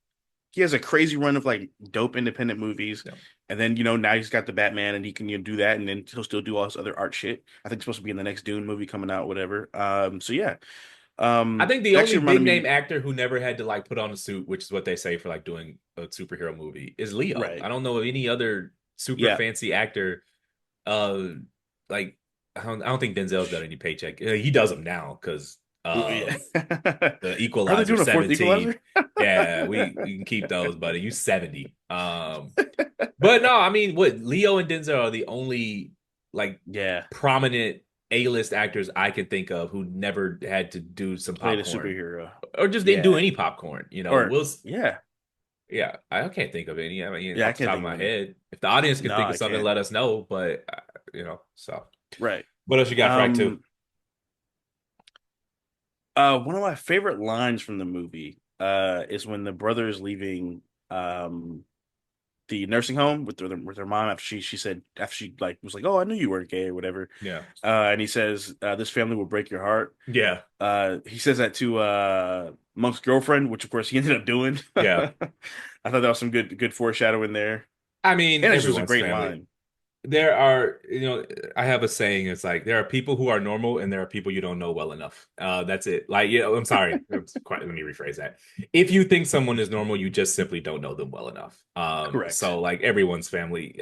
He has a crazy run of like dope independent movies, Yeah. and then now he's got the Batman, and he can do that, and then he'll still do all this other art shit. I think it's supposed to be in the next Dune movie coming out, whatever. So yeah, I think the it only actually reminded big name me, actor who never had to like put on a suit, which is what they say for like doing a superhero movie, is Leo. right? I don't know of any other super Yeah, fancy actor. Uh, like I don't think Denzel's got any paycheck. He does them now because yeah. the Are they Equalizer doing a fourth 17. Equalizer? Yeah, we can keep those, buddy. You 70. But no, I mean, what Leo and Denzel are the only like Yeah, prominent A-list actors I can think of who never had to do some played a popcorn superhero. or just didn't do Yeah, any popcorn. or yeah, Yeah, I can't think of any. I mean, yeah. I off the can't top of think of my any. head, if the audience can No, think of I something, can't. let us know. But so Right. what else you got for Act Two? Um. One of my favorite lines from the movie is when the brother is leaving the nursing home with her mom after she said after she like was like, oh, I knew you weren't gay or whatever. Yeah, And he says, this family will break your heart. yeah, He says that to Monk's girlfriend, which of course he ended up doing. yeah. I thought that was some good foreshadowing there. I mean, And it's just a everyone's great family. line. There are, I have a saying. It's like there are people who are normal, and there are people you don't know well enough. That's it. Like, I'm sorry. Let me rephrase that. If you think someone is normal, you just simply don't know them well enough. Correct. So like everyone's family,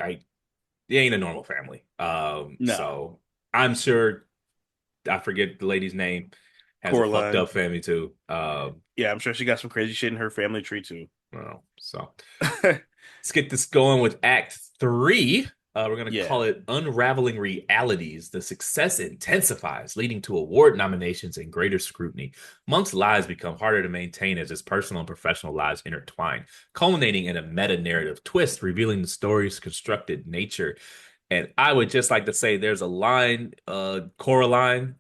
they ain't a normal family. No. So I'm sure I forget the lady's name has a fucked Coraline. up family too. Yeah, I'm sure she got some crazy shit in her family tree too. I don't know. So let's get this going with Act Three. We're going to Yeah. call it Unraveling Realities. The success intensifies, leading to award nominations and greater scrutiny. Monk's lives become harder to maintain as his personal and professional lives intertwine, culminating in a meta narrative twist, revealing the story's constructed nature. And I would just like to say there's a line, Coraline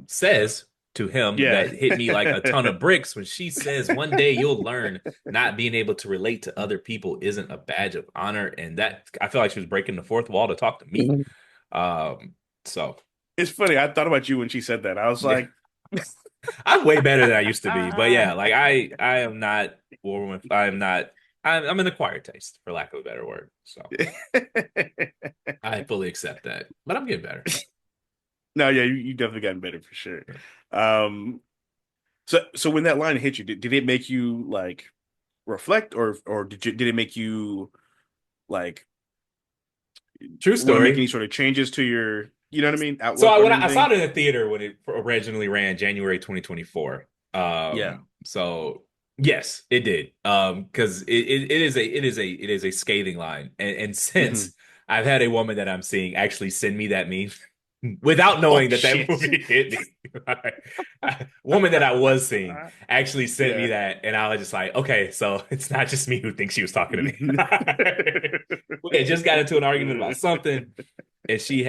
says to him Yeah. that hit me like a ton of bricks when she says, one day you'll learn not being able to relate to other people isn't a badge of honor. And that I feel like she was breaking the fourth wall to talk to me. Um, so It's funny. I thought about you when she said that. I was yeah, like, I'm way better than I used to be. But yeah, like I am not I'm not I'm an acquired taste, for lack of a better word. So I fully accept that. But I'm getting better. no, yeah, you definitely gotten better for sure. Um, so when that line hit you, did it make you like reflect, or did it make you like True want to make any story. sort of changes to your, you know what I mean, So outlook on I saw anything? it in the theater when it originally ran January 2024. Yeah. So Yes, it did. Because it is a scathing line, and Hmm. since I've had a woman that I'm seeing actually send me that meme without Oh knowing that that shit. movie hit me, woman that I was seeing actually sent me Yeah. that, and I was just like, okay, so it's not just me who thinks she was talking to me. We had just got into an argument about something, and she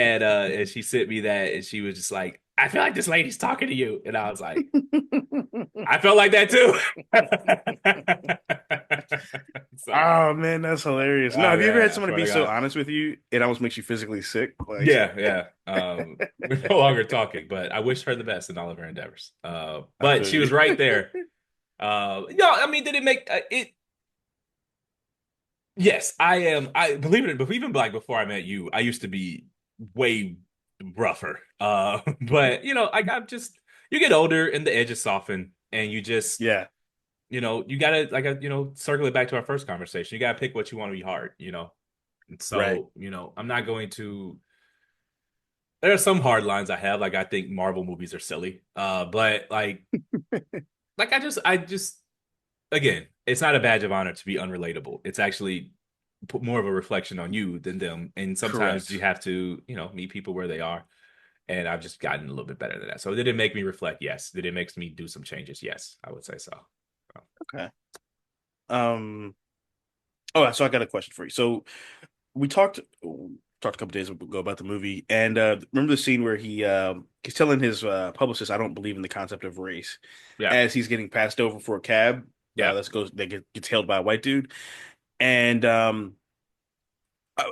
sent me that, and she was just like, I feel like this lady's talking to you, and I was like, I felt like that too. So, Oh man, that's hilarious. No, oh have you ever had man, I somebody swear be to so God. honest with you, it almost makes you physically sick? Like, Yeah, yeah. We're no longer talking, but I wish her the best in all of her endeavors. I But feel she was you. right there. No, I mean, did it make it? Yes, I am. I believe it, but even like before I met you, I used to be way rougher. But I'm just you get older and the edges soften, and you just Yeah, you gotta circle it back to our first conversation. You gotta pick what you want to be hard. And right. so, I'm not going to. There are some hard lines I have. Like I think Marvel movies are silly. But like I just again, it's not a badge of honor to be unrelatable. It's actually put more of a reflection on you than them. And sometimes you Correct. have to, meet people where they are. And I've just gotten a little bit better than that. So did it make me reflect? Yes. Did it make me do some changes? Yes, I would say so. Okay. Um. Oh, so I got a question for you. So we talked a couple days ago about the movie, and remember the scene where he's telling his publicist, "I don't believe in the concept of race," Yeah. as he's getting passed over for a cab. Yeah. Gets hailed by a white dude, and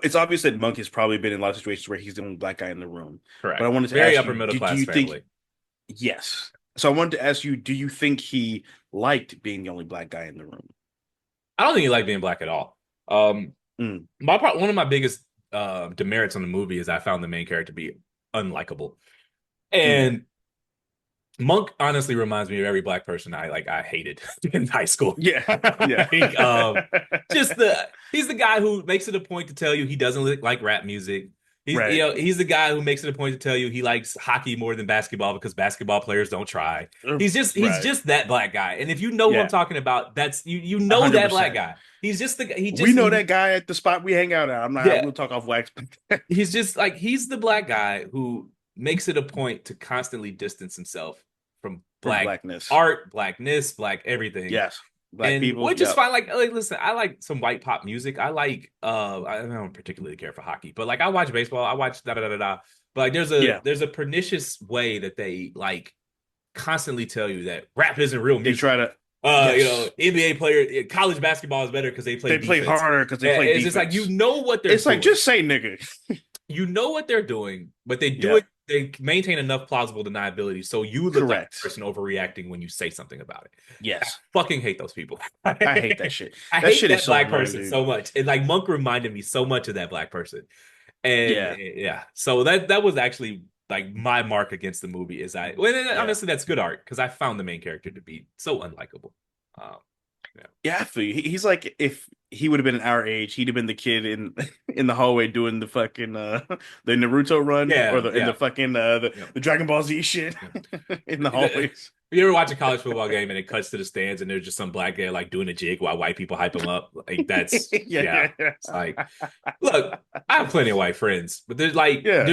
it's obvious that Monk has probably been in a lot of situations where he's the only black guy in the room. But I Correct. wanted to Very ask upper you, middle do class you think family. yes? So I wanted to ask you, do you think he liked being the only black guy in the room? I don't think he liked being black at all. Um, Mm, one of my biggest demerits on the movie is I found the main character to be unlikable. mm. And Monk honestly reminds me of every black person I hated in high school. Yeah, yeah. Like, just he's the guy who makes it a point to tell you he doesn't like rap music. Right, He's the guy who makes it a point to tell you he likes hockey more than basketball because basketball players don't try. He's right. just that black guy. And if you know who I'm Yeah, talking about, that's you a know hundred that black percent. guy. He's just the he We just know that guy at the spot we hang out at. I'm not. yeah, We'll talk off wax. he's just like he's the black guy who makes it a point to constantly distance himself from From black blackness. art, blackness, black everything. Yes, black And people. which is Yep. fine. Like listen, I like some white pop music. I don't particularly care for hockey, but like I watch baseball, I watch da da da da da. But like Yeah, there's a pernicious way that they like constantly tell you that rap isn't real they music. try to. Yes, NBA player, college basketball is better because they play they play defense. harder because they And play it's just like you defense. know what they're It's like doing. just say nigga. You know what they're doing, but they do Yeah, it. They maintain enough plausible deniability, so you look like the correct. person overreacting when you say something about it. I Yes, fucking hate those people. I hate that shit. I That hate shit is that so black annoying, person dude. so much. And like Monk reminded me so much of that black person. And Yeah, yeah, so that was actually like my mark against the movie is yeah. honestly that's good art because I found the main character to be so unlikable. Um, yeah, Yeah, I feel you. He's like if he would have been our age, he'd have been the kid in in the hallway doing the fucking the Naruto run or yeah, the in the yeah, fucking yeah. the Dragon Ball Z shit Yeah. in the hallways. You ever watch a college football game and it cuts to the stands and there's just some black guy like doing a jig while white people hype him up? Like that's Yeah, yeah. yeah, yeah. It's like, look, I have plenty of white friends, but there's like Yeah.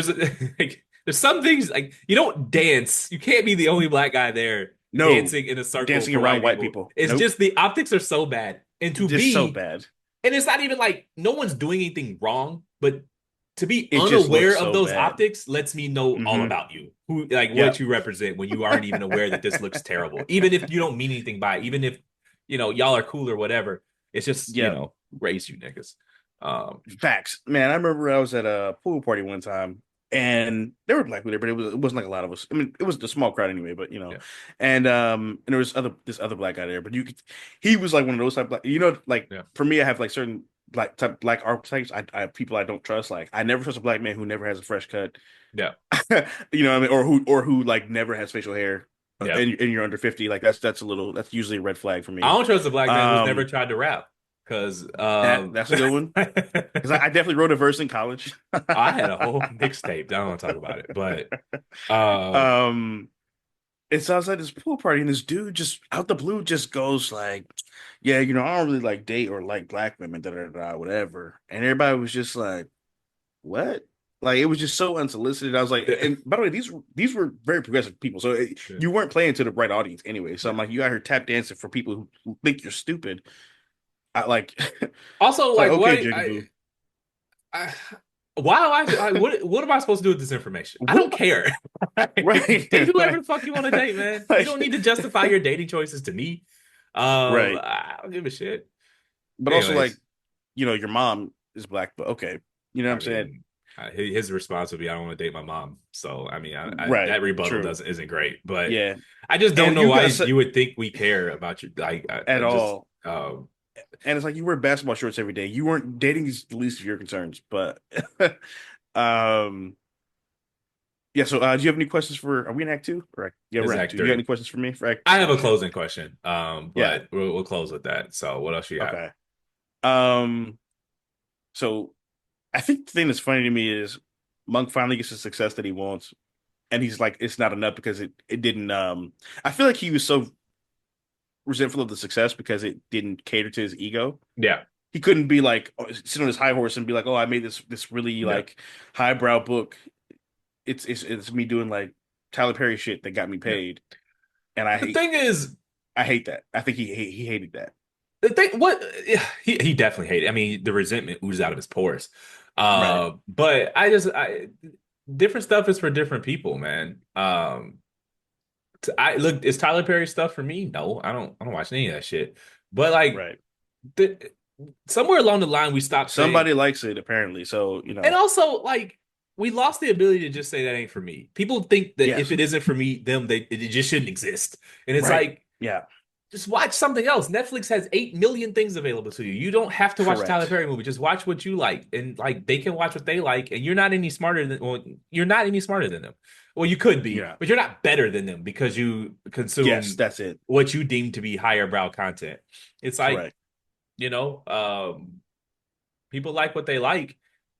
like, there's some things like you don't dance. You can't be the only black guy there No, dancing in a circle dancing for around white white people. people. It's Nope. just the optics are so bad. And to Just so be bad. and it's not even like no one's doing anything wrong, but to be It just looks unaware of so those bad. optics lets me know all Hmm. about you, who like Yeah. what you represent when you aren't even aware that this looks terrible. Even if you don't mean anything by it, even if y'all are cool or whatever, it's just Yeah. raise you niggas. Um, Facts. Man, I remember I was at a pool party one time and there were black people there, but it wasn't like a lot of us. I mean, it was the small crowd anyway, but yeah, and there was this other black guy there, but he was like one of those type black, like yeah, for me, I have like certain black archetypes. I have people I don't trust. Like I never trust a black man who never has a fresh cut. yeah, What I mean, or who like never has facial hair, yeah. and you're under 50. Like that's usually a red flag for I me. don't trust a black man who's never Um, tried to rap because that's a good one because I definitely wrote a verse in college. I had a whole mixtape. I don't want to talk about it, but um, Um, it's outside this pool party, and this dude just out the blue just goes like, "Yeah, I don't really like date or like black women, da da da, whatever." And everybody was just like, "What?" Like it was just so unsolicited. I was like, Yeah. and by the way, these were very progressive people, so Yeah. you weren't playing to the right audience anyway. So Yeah. I'm like, you got here tap dancing for people who think you're stupid. I like, Also, it's like like, okay, what Jigaboo, I why do what am I supposed to do with this information? I what don't about care. right? Date whoever like, the fuck you want to date, man. You don't like, need to justify your dating choices to me. right. I don't give a shit. But also like, Anyways, your mom is black, but okay, you know what I I'm saying? mean, his response would be, "I don't want to date my mom." So, I mean, Right, that rebuttal true, doesn't isn't great, but yeah. I just don't And know you why gotta say you would think we care about you. Like, I at just, all. And it's like you wear basketball shorts every day. You weren't dating is the least of your concerns, but um yeah, so do you have any questions for are we in Act Two? Correct. Yeah, this we're is Act Act Two. You have Three. any questions for me for Act? I have a Gotcha. closing question, Yeah. but we'll close with that. So, what else you got? Okay. Um so I think the thing that's funny to me is Monk finally gets the success that he wants, and he's like, it's not enough because it didn't I feel like he was so resentful of the success because it didn't cater to his ego. Yeah, He couldn't be like sit on his high horse and be like, "Oh, I made this really yeah. like highbrow book. It's me doing like Tyler Perry shit that got me Yeah. paid." And The thing is, I hate that. I think he hated that. the thing, what he definitely hated. I mean, the resentment oozed out of his pores. Right. But I different stuff is for different people, man. I look, is Tyler Perry stuff for me? No, I don't watch any of that shit. But like, Right. the, somewhere along the line, we stopped saying, Somebody likes it apparently. So, and also like. We lost the ability to just say that ain't for me. People think that if yes. it isn't for me, it just shouldn't exist. And it's Right. like, Yeah. just watch something else. Netflix has 8 million things available to you. You don't have to watch a Tyler Correct. Perry movie. Just watch what you like. And like they can watch what they like. And you're not any smarter than well, you're not any smarter than them. Well, you could be, Yeah. but you're not better than them because you Yes, consume that's it. what you deem to be higher brow content. It's like, Correct. you know, people like what they like.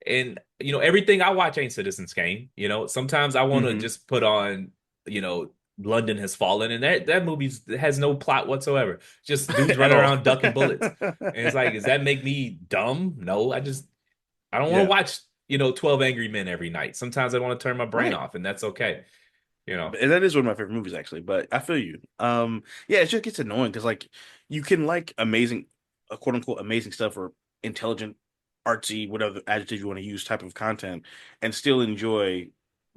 And everything I watch ain't Citizen Kane. Sometimes I want to Hmm. just put on, you know, London Has Fallen, and that movie has no plot whatsoever. Just dudes At running all. around ducking bullets. And it's like, does that make me dumb? No, I don't want to Yeah. watch, 12 Angry Men every night. Sometimes I want to turn my brain Right. off, and that's okay. You know. And that is one of my favorite movies actually, but I feel you. Yeah, it just gets annoying because like you can like amazing quote unquote amazing stuff or intelligent, artsy, whatever adjective you want to use type of content and still enjoy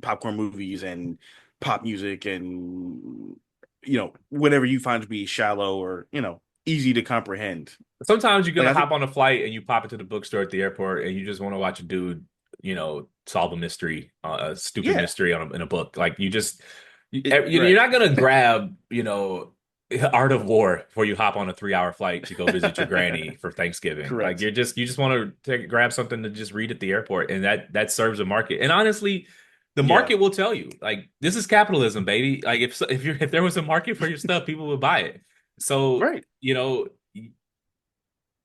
popcorn movies and pop music and whatever you find to be shallow or, easy to comprehend. Sometimes you're Like gonna I think hop on a flight and you pop into the bookstore at the airport and you just want to watch a dude, solve a mystery, a stupid yeah, mystery in a book. Like you're right. not gonna grab, Art of War before you hop on a 3 hour flight to go visit your granny for Thanksgiving. Like Correct. you just want to grab something to just read at the airport, and that serves a market. And honestly, the Yeah. market will tell you, like, this is capitalism, baby. Like if there was a market for your stuff, people would buy it. So Right.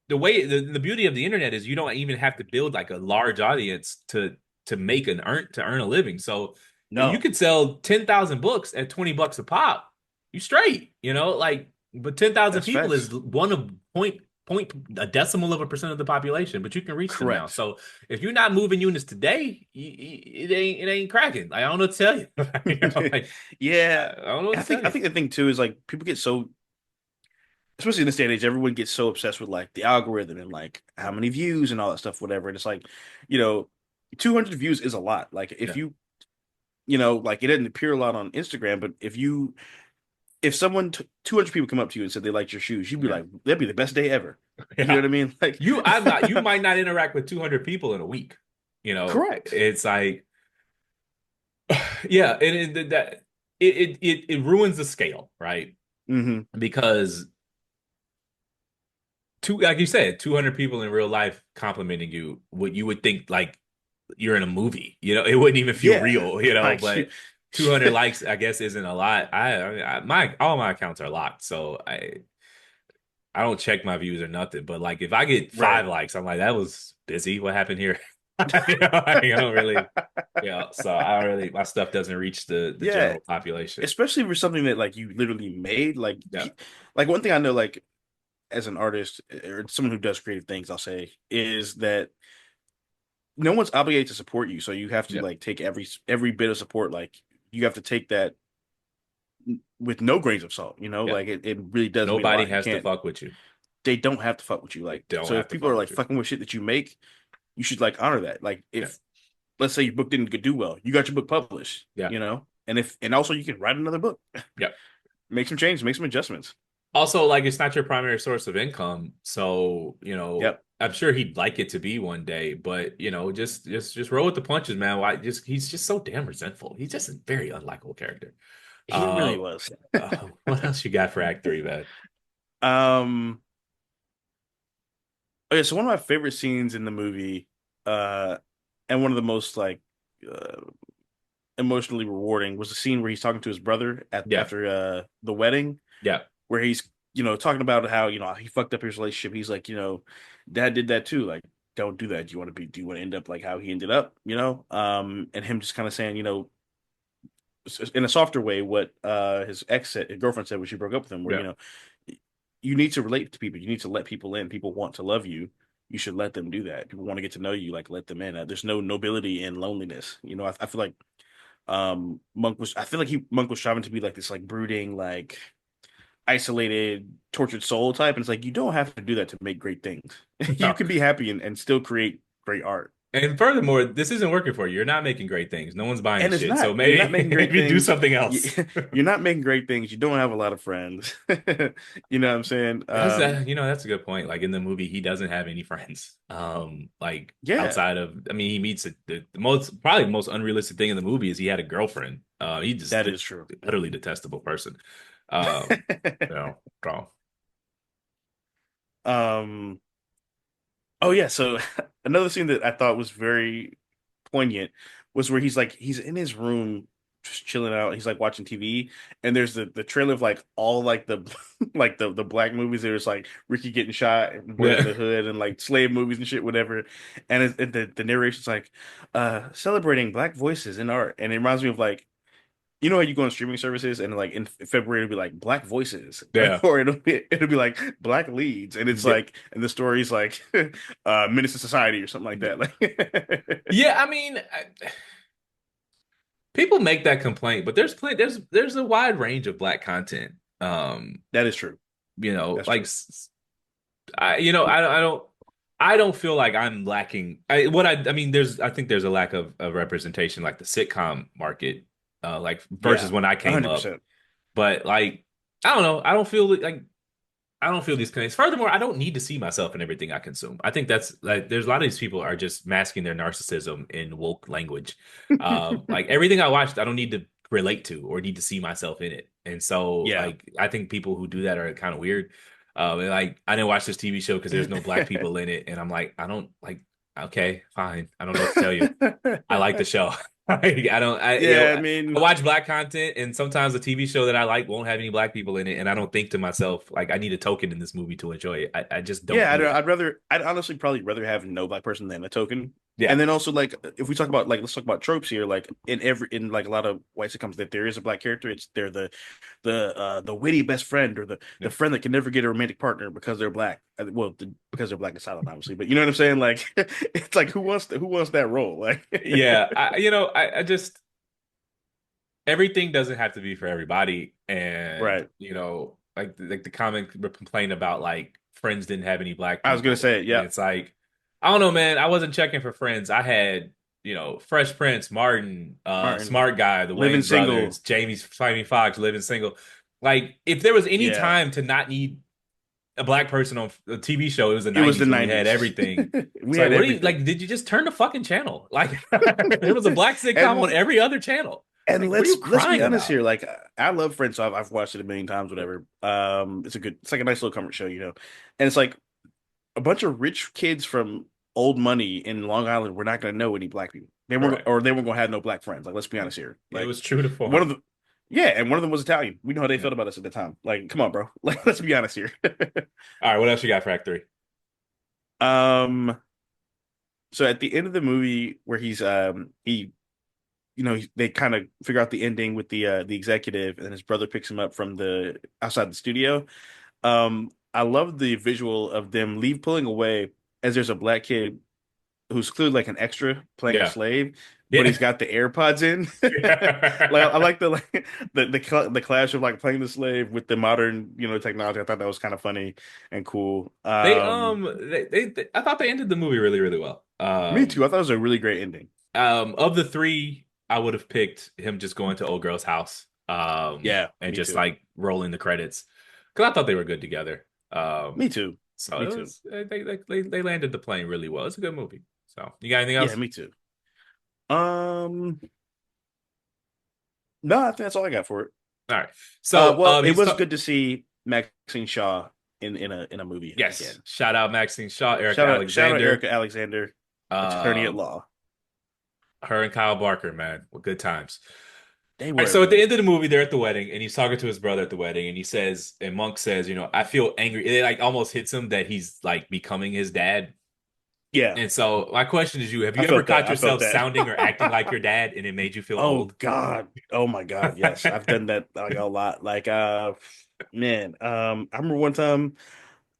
the beauty of the internet is you don't even have to build like a large audience to earn a living. So you No. could sell 10,000 books at $20 a pop. You straight, like, but 10,000 That's people facts. is one of point a decimal of a percent of the population, but you can reach them now. Correct. So if you're not moving units today, it ain't cracking. Like, I don't know what to tell you. Like, Yeah. I don't know what I to think tell I you. think the thing too is like people get so especially in this day and age, everyone gets so obsessed with like the algorithm and like how many views and all that stuff, whatever. And it's like, you know, 200 views is a lot. Like if Yeah. like it doesn't appear a lot on Instagram, but if someone 200 people come up to you and said they liked your shoes, you'd be Yeah. like, that'd be the best day ever. You know Yeah. what I mean? Like, You might not interact with 200 people in a week. correct. It's like, yeah, and it ruins the scale, right? Hmm. Because like you said, 200 people in real life complimenting you, what you would think like you're in a movie, it wouldn't even feel Yeah. real, Like, but 200 likes, I guess, isn't a lot. My all my accounts are locked, so I don't check my views or nothing. But like if I get right. 5 likes, I'm like, that was busy. What happened here? I don't really, so I don't really, my stuff doesn't reach the Yeah, general population. especially for something that like you literally made. Yeah, Like one thing I know, like as an artist or someone who does creative things, I'll say is that no one's obligated to support you, so you have to yeah, like take every bit of support. Like you have to take that with no grains of salt. yeah. Like it really does mean a Nobody lot. You has to can't. fuck with you. They don't have to fuck with you. They Like don't so, have if to people fuck are with like you. fucking with shit that you make, you should like honor that. Like Yeah, if let's say your book didn't do well, you got your book published. yeah, And also you can write another book, yeah. make some changes, make some adjustments. Also, like, it's not your primary source of income, so Yep, I'm sure he'd like it to be one day, but just roll with the punches, man. Why? Just he's just so damn resentful. He's just a very unlikable character. he Uh, really was. what else you got for Act Three, man? um. Okay, so one of my favorite scenes in the movie, uh, and one of the most like uh, emotionally rewarding was the scene where he's talking to his brother Yeah, after the wedding, yeah, where he's talking about how he fucked up his relationship. He's like, Dad did that too. Like, don't do that. Do you want to end up like how he ended up? And him just kind of saying, in a softer way, what his girlfriend said when she broke up with him, where yeah. you need to relate to people. You need to let people in. People want to love you. You should let them do that. People want to get to know you. Like, let them in. There's no nobility in loneliness. I feel like Monk was striving to be like this like brooding, like isolated, tortured soul type. And it's like you don't have to do that to make great things. You No. can be happy and still create great art. And furthermore, this isn't working for you. You're not making great things. No one's buying And it's shit. So not. You're not maybe making great maybe do things. something You, else. you're not making great things. You don't have a lot of friends. You know what I'm saying? That's a good point. Like in the movie, he doesn't have any friends. Like Yeah, outside of, I mean, he meets the most probably the most unrealistic thing in the movie is he had a girlfriend. He just that is is true. utterly detestable person. Um, so um, oh yeah, so another scene that I thought was very poignant was where he's in his room just chilling out. He's like watching TV, and there's the trailer of like all like the like the black movies. There's like Ricky getting shot and Boy in yeah, the Hood and like slave movies and shit, whatever. And the narration's like celebrating black voices in art, and it reminds me of like how you go on streaming services and like in February it'll be like black voices yeah, or it'll be like black leads and it's yeah. like and the story's like Menace to Society or something like that. Like Yeah, I mean, people make that complaint, but there's a wide range of black content. that is true. That's Like true. I don't feel like I'm lacking. I mean, I think there's a lack of representation, like the sitcom market, like versus Yeah, when I came up. 100%. But like, I don't know. I don't feel these connections. Furthermore, I don't need to see myself in everything I consume. I think that's like there's a lot of these people are just masking their narcissism in woke language. Like everything I watched, I don't need to relate to or need to see myself in it. And so, Yeah. like, I think people who do that are kind of weird. And, like, I didn't watch this TV show because there's no black people in it, and I'm like, I don't like. Okay, fine. I don't know what to tell you. I like the show. I don't. Yeah, I I mean, watch black content, and sometimes a TV show that I like won't have any black people in it, and I don't think to myself like I need a token in this movie to enjoy it. I just don't yeah, do that. I'd honestly probably rather have no black person than a token. Yeah, And then also like if we talk about like let's talk about tropes here, like in like a lot of white sitcoms that there is a black character, it's they're the witty best friend or the yeah, friend that can never get a romantic partner because they're black. Well, because they're black and silent, obviously, but you know what I'm saying? Like it's like who wants that role? Like yeah. I just everything doesn't have to be for everybody, and right. like the common complaint about like Friends didn't have any black I was gonna people, say, and yeah, it's like I don't know, man. I wasn't checking for Friends. I had Fresh Prince, Martin, Martin Smart Guy, the living Wayans single. brothers, Jamie Foxx, Living Single. Like if there was any Yeah, time to not need a black person on a TV show, it was the it was the 90s when we had '90s. everything. We It's like, had what do you everything. like? Did you just turn the fucking channel? Like, there was a black sitcom on And every other channel. And Like, what are you let's be crying honest about? here. Like I love Friends, so I've watched it a million times, whatever. It's like a nice little comfort show, And it's like a bunch of rich kids from old money in Long Island. We're not gonna know any black people. Right. They weren't gonna have no black friends. Like let's be honest here. It Like was true to one form. of the yeah, and one of them was Italian. We know how they Yeah. felt about us at the time. Like, come on, bro. Like, let's be honest here. All right, what else you got for Act Three? um, So at the end of the movie where they kind of figure out the ending with the executive, and his brother picks him up from the outside the studio. I love the visual of them leave pulling away as there's a black kid who's clearly like an extra playing a Yeah. slave, but Yeah. he's got the AirPods in. Like I like the clash of like playing the slave with the modern technology. I thought that was kind of funny and cool. I thought they ended the movie really, really well. Me too. I thought it was a really great ending. Of the three, I would have picked him just going to old girl's house, Yeah, and me just too. like rolling the credits because I thought they were good together. Me too. So Me it too. was they landed the plane really well. It's a good movie. So you got anything Yeah, else? me too. Um, no, I think that's all I got for it. All right. So Well, it he's was talk good to see Maxine Shaw in a movie yes. again. Shout out Maxine Shaw, Erica Shout out Alexander, Erica Alexander, attorney at um, law. her and Kyle Barker, man, what good times. They All right, were, so at the man. end of the movie, they're at the wedding, and he's talking to his brother at the wedding, and he says, and Monk says, I feel angry. It like almost hits him that he's like becoming his dad. Yeah, And so my question is, have I you ever felt that. caught I felt yourself that. sounding or acting like your dad, and it made you feel Oh old? God. Oh my God. Yes, I've done that like a lot. Like, man. I remember one time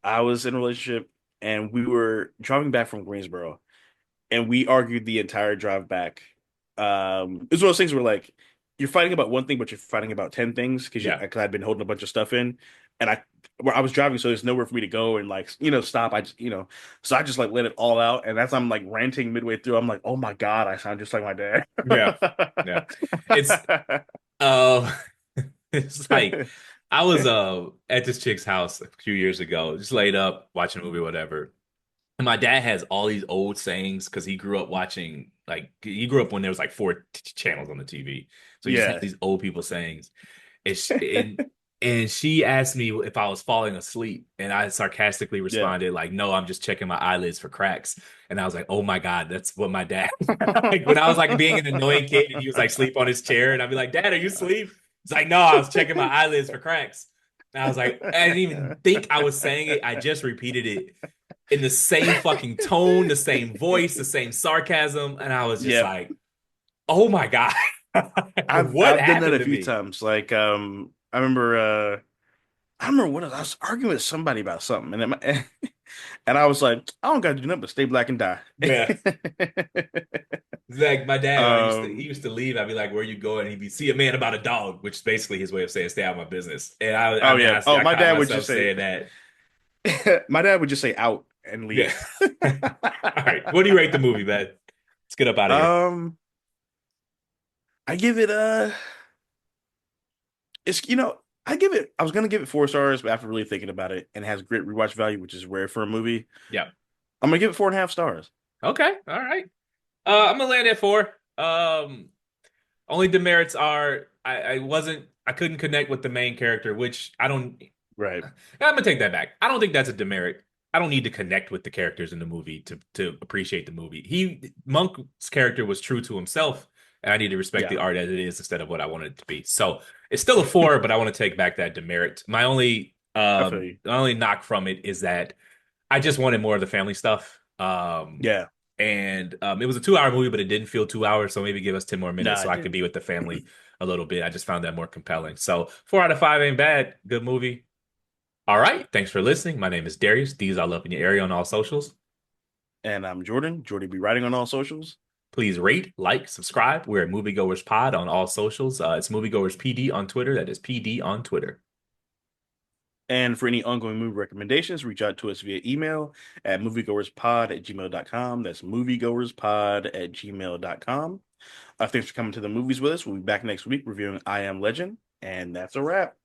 I was in a relationship and we were driving back from Greensboro, and we argued the entire drive back. It's one of those things where like you're fighting about one thing, but you're fighting about 10 things Yeah, because I'd been holding a bunch of stuff in, and where I was driving, so there's nowhere for me to go and like stop. I just so I just like let it all out, and as I'm like ranting midway through, I'm like, oh my God, I sound just like my dad. yeah, yeah. It's uh, it's like I was at this chick's house a few years ago, just laid up watching a movie, whatever. And my dad has all these old sayings because he grew up watching, like, he grew up when there was like four channels on the TV. So he just has Yeah. these old people sayings. And she asked me if I was falling asleep. And I sarcastically Yeah. responded, like, no, I'm just checking my eyelids for cracks. And I was like, oh my God, that's what my dad, like, when I was like being an annoying kid and he was like sleep on his chair. And I'd be like, Dad, are you asleep? It's like, no, I was checking my eyelids for cracks. And I was like, I didn't even think I was saying it. I just repeated it in the same fucking tone, the same voice, the same sarcasm. And I was just Yeah. like, oh my God, what I've done that happened a to few me? times. Like I remember what I was arguing with somebody about something, and I was like, I don't gotta do nothing but stay black and die. Yeah. It's like my dad, he Um, used to leave. I'd be like, "Where you going?" And he'd be, "See a man about a dog," which is basically his way of saying, "Stay out of my business." And I oh mean, yeah. Oh, I my caught dad would myself just say saying that. my dad would just say out and Yeah. leave. All right. What do you rate the movie, man? Let's get up out of here. Um, I give it it's I give it I was gonna give it 4 stars, but after really thinking about it, and it has great rewatch value, which is rare for a movie, Yeah. I'm gonna give it 4.5 stars. Okay. All right. I'm gonna land at four. Only demerits are I couldn't connect with the main character, which I don't. Right. I'm gonna take that back. I don't think that's a demerit. I don't need to connect with the characters in the movie to appreciate the movie. Monk's character was true to himself, and I need to respect Yeah. the art as it is instead of what I wanted it to be. So it's still a four, but I want to take back that demerit. I feel you. My only knock from it is that I just wanted more of the family stuff. Yeah. And it was a 2 hour movie, but it didn't feel 2 hours. So maybe give us 10 more minutes Nah, so I I could didn't. be with the family a little bit. I just found that more compelling. So 4 out of 5 ain't bad. Good movie. All right. Thanks for listening. My name is Darius. These I love in your area on all socials. And I'm Jordan. Jordan be writing on all socials. Please rate, like, subscribe. We're at Movie Goers Pod on all socials. It's Movie Goers PD on Twitter. That is PD on Twitter. And for any ongoing movie recommendations, reach out to us via email at moviegoerspod@gmail.com. That's moviegoerspod@gmail.com. Thanks for coming to the movies with us. We'll be back next week reviewing I Am Legend. And that's a wrap.